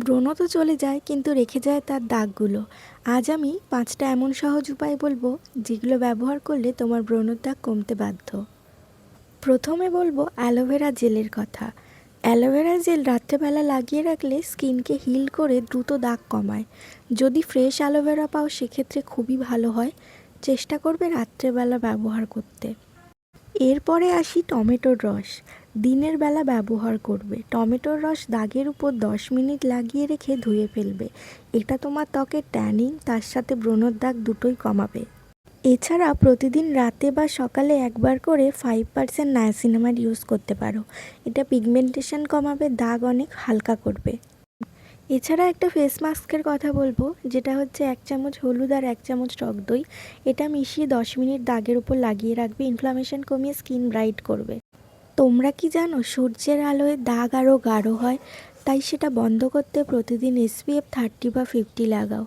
ব্রণ তো চলে যায় কিন্তু রেখে যায় তার দাগগুলো। আজ আমি 5টা এমন সহজ উপায় বলবো যেগুলো ব্যবহার করলে তোমার ব্রণর দাগ কমতে বাধ্য। প্রথমে বলবো অ্যালোভেরা জেলের কথা। অ্যালোভেরা জেল রাত্রেবেলা লাগিয়ে রাখলে স্কিনকে হিল করে দ্রুত দাগ কমায়। যদি ফ্রেশ অ্যালোভেরা পাও সেক্ষেত্রে খুবই ভালো হয়। চেষ্টা করবে রাত্রেবেলা ব্যবহার করতে। এরপরে আসি টমেটোর রস। দিনের বেলা ব্যবহার করবে। টমেটোর রস দাগের উপর 10 মিনিট লাগিয়ে রেখে ধুয়ে ফেলবে। এটা তোমার ত্বকের ট্যানিং তার সাথে ব্রণর দাগ দুটোই কমাবে। এছাড়া প্রতিদিন রাতে বা সকালে একবার করে 5% নায়াসিনামাইড ইউজ করতে পারো। এটা পিগমেন্টেশন কমাবে, দাগ অনেক হালকা করবে। এছাড়া একটা ফেস মাস্কের কথা বলবো, যেটা হচ্ছে 1 চামচ হলুদ আর 1 চামচ টক দই। এটা মিশিয়ে 10 মিনিট দাগের উপর লাগিয়ে রাখবে। ইনফ্লামেশন কমিয়ে স্কিন ব্রাইট করবে। তোমরা কি জানো সূর্যের আলোয় দাগ আরও গাঢ় হয়? তাই সেটা বন্ধ করতে প্রতিদিন SPF 30 বা 50 লাগাও।